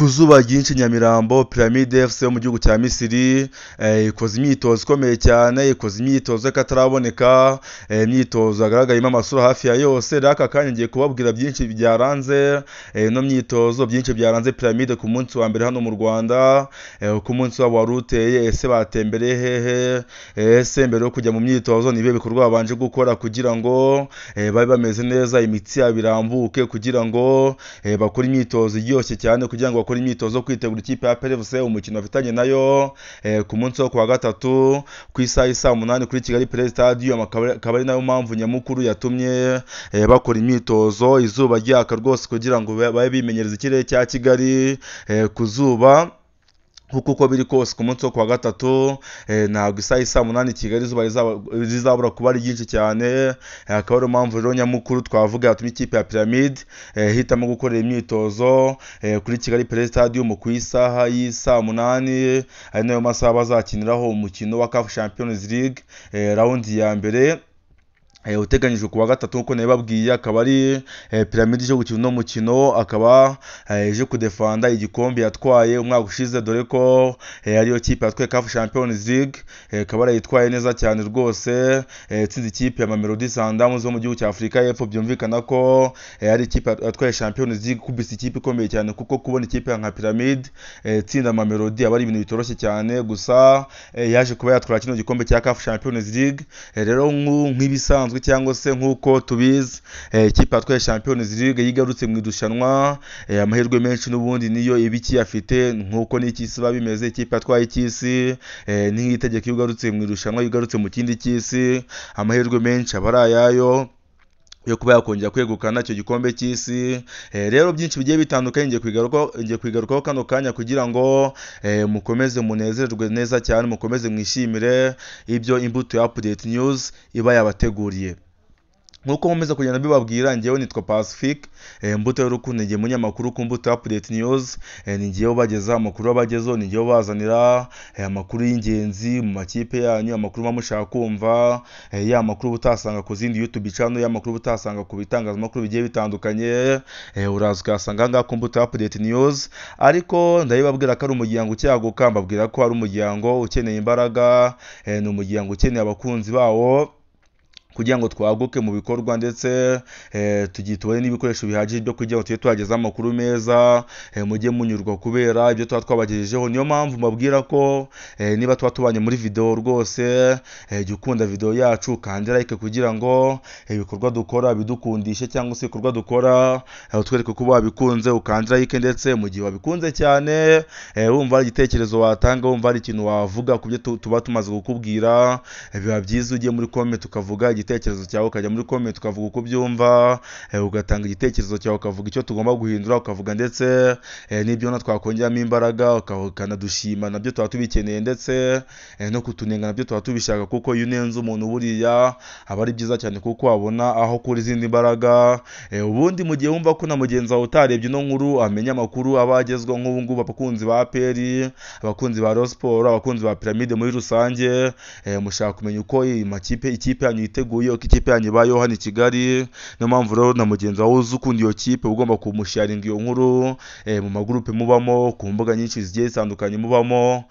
ku zuba ryinshi Nyamirambo Pyramide FC yo mu gihugu cya Misiri ikoze imyitozo ikomeye cyane, ikoze imyitozo kataraboneka, imyitozo agaragayemo amasura hafi ya yose. Raka kanya ngiye kubabwira byinshi byaranze no myitozo, byinshi byaranze Pyramide ku munsi wa mbere hano mu Rwanda, ku munsi wabo wari uteye, ese batembereye hehe, ese mbere yo kujya mu myitozo nibe bikorwa babanje gukora kugira ngo babe bameze neza, imitsi yabo irambuke, kugira ngo bakore imyitozo iryoshye cyane, kugira ngo bakora imyitozo kwitegura ikipe ya PLFC umukino bafitanye nayo ku munsi wo kuwa gatatu ku isaha ya 8 kuri Kigali Play Stadium. Akaba ari nayo mpamvu nyamukuru yatumye bakora imyitozo izuba ryaka rwose, kugira ngo babe bimenyereza ikirere cya Kigali ku zuba. Uko biri kose ku munsi wo kuwa gatatu ntabwo isaha ya 8 Kigali izuba rizabura kuba ari ryinshi cyane. Akaba ari mpamvu rero nyamukuru twavuga yatumye ikipe ya Pyramide hitamo gukorera imyitozo kuri Kigali Play Stadium ku isaha ya 8, ari nayo masaha bazakiniraho umukino wa CAF Champions League round ya mbere uteganyijwe kuwa gatatu. Nkuko nababwiye, akaba ari Pyramide yo gukina no mukino, akaba je kudefanda igikombe yatwaye umwaka ushize, dore ko ariyo kipe yatwaye CAF Champions League, akaba yitwaye neza cyane rwose, tsinze ikipe ya Mamelodi Sundowns zo mu gihugu cya Afrika y'Epfo. Byumvikana ko ari ikipe yatwaye Champions League, kubisa ikipe ikomeye cyane, kuko kubona ikipe nka Pyramide tsinda Mamelodi aba ari ibintu bitoroshye cyane. Gusa yaje kuba yatwara kino gikombe cya CAF Champions League. Rero nk'ibisanzwe cyangwa se nkuko tubizi, ikipe yatwaye Champions League yigarutse mu idushanwa, amahirwe menshi n'ubundi niyo ibiki afite, nkuko n'ikisi ba bimeze. Ikipe yatwaye ikisi n'itegeko yigarutse mu idushanwa, yigarutse mu kindi kisi, amahirwe menshi aba ari ayayo yo kuba yakongera kwegukana icyo gikombe cy'isi. Rero byinshi bigiye bitandukanye ngiye kwigarukaho kano kanya, kugira ngo mukomeze munezerwe neza cyane, mukomeze mwishimire ibyo Imbuto ya Update News iba yabateguriye. Nkuko nkomeza kugenda bibabwira, ngewe nitwa Pacifique, Imbuto y'urukundo, ngiye munyamakuru ku Imbuto Update News. Ni ngewe bageza amakuru abagezo, ni ngewe bazanira amakuru y'ingenzi mu makipe yanyu, amakuru mushaka kumva, ya makuru butasanga ku zindi YouTube channel, ya makuru butasanga ku bitangazamakuru bigiye bitandukanye, uraza ukasanga ngaha ku Imbuto Update News. Ariko ndabibabwira ko ari umuryango ucyaguka, mbabwira ko ari umuryango ukeneye imbaraga, ni umuryango ukeneye abakunzi bawo, kugira ngo twaguke mu bikorwa, ndetse tugitubone n'ibikoresho bihagije byo kugira ngo tujye tuhageza amakuru meza, mujye munyurwa kubera ibyo twabagejejeho. Niyo mpamvu mbabwira ko niba tubanye muri video rwose, jya ukunda video yacu kandi like, kugira ngo ibikorwa dukora bidukundishe, cyangwa se ibikorwa dukora utwereke ko wabikunze, ukanda like. Ndetse mu gihe wabikunze cyane, wumva ari igitekerezo watanga, wumva ari ikintu wavuga ku byo tuba tumaze gukubwira, biba byiza ugiye muri comment ukavuga igitekerezo cyawe, ukajya muri comment ukavuga uko byumva, ugatanga igitekerezo cyawe, ukavuga icyo tugomba guhindura, ukavuga ndetse n'ibyo twakongeramo imbaraga, ukanadushima, nabyo tuba tubikeneye, ndetse no kutunenga nabyo tuba tubishaka, kuko iyo unenze umuntu buriya aba ari byiza cyane, kuko wabona aho kuri izindi mbaraga. Ubundi mu gihe wumva ko na mugenzi wawe utarebye no nkuru amenya amakuru abagezweho, nk'ubu ngubu abakunzi ba APR, abakunzi ba Rayon Sports, abakunzi ba Pyramide muri rusange, mushaka kumenya uko ikipe yanyu yiteguye, uko ikipe yanyu ibayeho hano i Kigali. Niyo mpamvu rero na mugenzi wawe uzi ukunda iyo kipe ugomba kumusharinga iyo nkuru mu magroupe mubamo, ku mbuga nyinshi zigiye zitandukanye mubamo,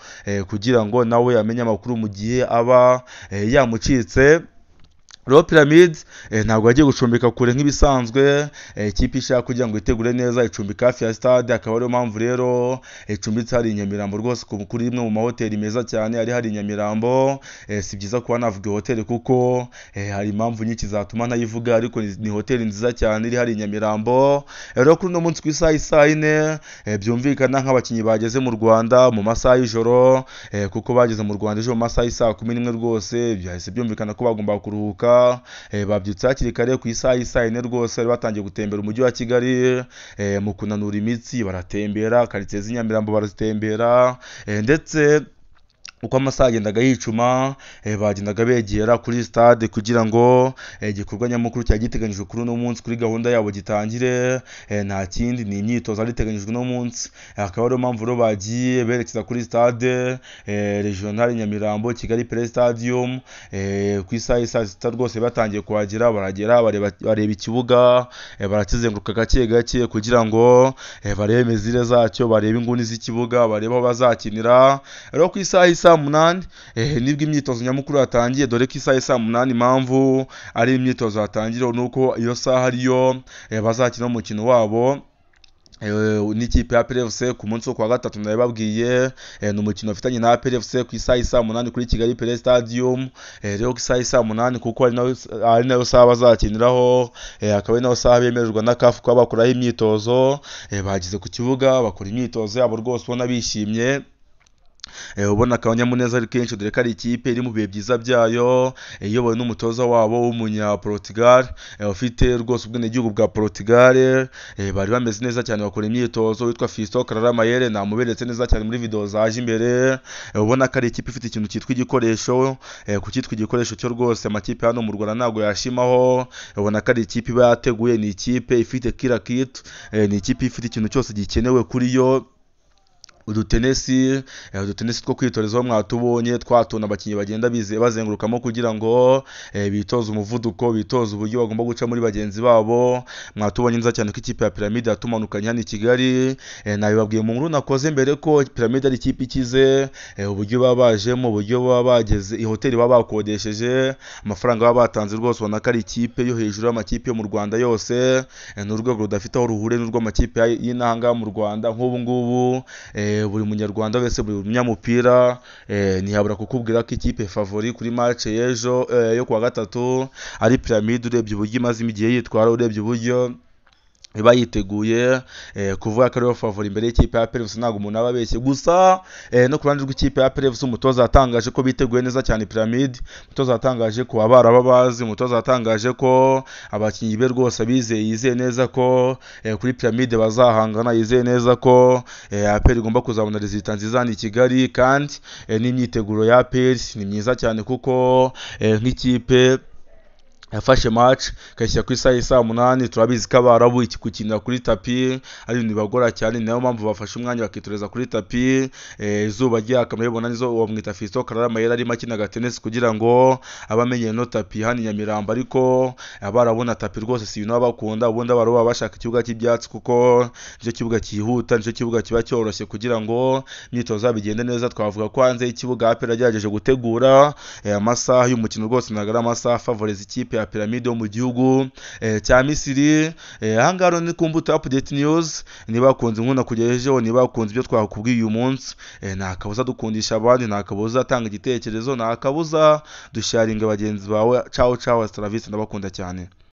kugira ngo nawe amenye amakuru mu gihe aba yamucitse. Rero Pyramide ntabwo yagiye gucumbika kure nk'ibisanzwe, ikipe ishaka kugira ngo itegure neza icumbika hafi ya stade. Akaba ariyo mpamvu rero icumbitse hari i Nyamirambo rwose, kuri imwe mu mahoteli meza cyane ari hari i Nyamirambo. Si byiza kuba navuga hoteli kuko hari impamvu nyinshi zatuma nayivuga, ariko ni hoteli nziza cyane iri hari i Nyamirambo. Rero kuri uno munsi ku isaha 4 byumvikana nk'abakinnyi bageze mu Rwanda mu masaha y'ijoro, kuko bageze mu Rwanda ejo mu masaha ya 11 rwose. Byahise byumvikana ko bagomba kuruhuka, babyutse hakiri kare ku isaha ya 4 rwose, bari batangiye gutembera umujyi wa Kigali mu kunanura imitsi, baratembera karitsiye z'Inyamirambo barazitembera, ndetse uko amasaha yagendaga yicuma bagendaga begera kuri stade kugira ngo igikorwa nyamukuru cyari giteganyijwe kuri uno munsi kuri gahunda yabo gitangire. Nta kindi ni imyitozo yari iteganyijwe uno munsi, akaba ariyo mpamvu rero bagiye berekeza kuri stade regional Nyamirambo Kigali Play Stadium ku isaha y'isa sita rwose batangiye kuhagera. Baragera bareba ikibuga, barakizenguruka gake gake kugira ngo barebe mezire zacyo, barebe inguni z'ikibuga, barebe aho bazakinira. Rero ku isaha y'isa munani nibwo imyitozo nyamukuru yatangiye, dore ko isaha y'isa munani impamvu ari imyitozo yatangira nuko iyo saha ariyo bazakina umukino wabo n'ikipe ya APR FC ku munsi wo kwa gatatu. Nababwiye ni umukino ufitanye na APR FC ku isaha y'isa munani kuri Kigali Play Stadium. Rero ku isaha y'isa munani kuko ari nayo saha bazakiniraho, akaba ari nayo saha bemererwa na CAF ko bakoraho imyitozo. Bagize ku kibuga bakora imyitozo yabo rwose ubona bishimye, ubona akanyamuneza ari kenshi, dore ko ari ikipe iri mu bihe byiza byayo, iyobowe n'umutoza wabo w'umunya Portugal ufite rwose ubwenegihugu bwa Portugal. Bari bameze neza cyane bakora imyitozo, witwa Fiston Kararamayere namuberetse neza cyane muri video zaje imbere. Ubona ko ari ikipe ifite ikintu cyitwa igikoresho, ku cyitwa igikoresho cyo rwose amakipe hano mu Rwanda ntabwo yashimaho. Ubona ko ari ikipe iba yateguye, ni ikipe ifite kila kit, ni ikipe ifite ikintu cyose gikenewe kuri yo. udutenesi two kwitorezaho mwatubonye, twatuna abakinnyi bagenda bazengurukamo kugira ngo bitoze umuvuduko, bitoze uburyo bagomba guca muri bagenzi babo. Mwatubonye neza cyane ko ikipe ya Pyramide yatumanukanye hano i Kigali. Nabibabwiye mu nkuru nakoze mbere ko Pyramide ari ikipe ikize, uburyo baba bajemo, uburyo baba bageze, ihoteli baba bakodesheje, amafaranga baba batanze, rwose ubona ko ari ikipe yo hejuru y'amakipe yo mu Rwanda yose. Ni urwego rudafite aho ruhure n'urw'amakipe y'inanga mu Rwanda. Nk'ubu ngubu buri munyarwanda wese, buri munyamupira ntihabura kukubwira ko ikipe favori kuri match y'ejo yo kuwa gatatu ari Pyramide. Urebye uburyo imaze igihe yitwara, urebye uburyo iba yiteguye, kuvuga ko ariyo favori imbere y'ikipe ya APR FC ntabwo umuntu aba abeshye. Gusa no ku ruhande rw'ikipe ya APR FC umutoza yatangaje ko biteguye neza cyane Pyramide. Umutoza yatangaje ko abara babazi, umutoza yatangaje ko abakinnyi be rwose yizeye neza ko kuri Pyramide bazahangana, yizeye neza ko APR igomba kuzabona resultat nziza hano i Kigali. Kandi n'imyiteguro ya APR ni myiza cyane kuko nk'ikipe yafashe match kayishyira ku isaha y'isa munani. Turabizi ko abarabu gukinira kuri tapi ari ibintu bibagora cyane, niyo mpamvu bafashe umwanya bakitoreza kuri tapi. Izuba ryaka murabibona, nizo uwo mwita Fiston Kararamayere arimo akina tennis kugira ngo abamenye no tapi hano i Nyamirambo. Ariko abarabona tapi rwose si ibintu bakunda, ubundi abarabu baba bashaka ikibuga cy'ibyatsi kuko nicyo kibuga cyihuta, nicyo kibuga kiba cyoroshye kugira ngo imyitozo bigende neza. Twavuga ko hanze y'ikibuga APR yagerageje gutegura amasaha y'umukino, rwose nagara amasaha favorize ikipe ya Pyramide yo mu gihugu cya Misiri. Ahangaha ni ku Mbuto Update News. Niba bakunze inkuna kugejejeho, niba bakunze ibyo twakubwiye uyu munsi, nta kabuza dukundisha abandi, nta kabuza atanga igitekerezo, nta kabuza dusharinga bagenzi bawe. Ciao ciao, hasta la vista, ndabakunda cyane.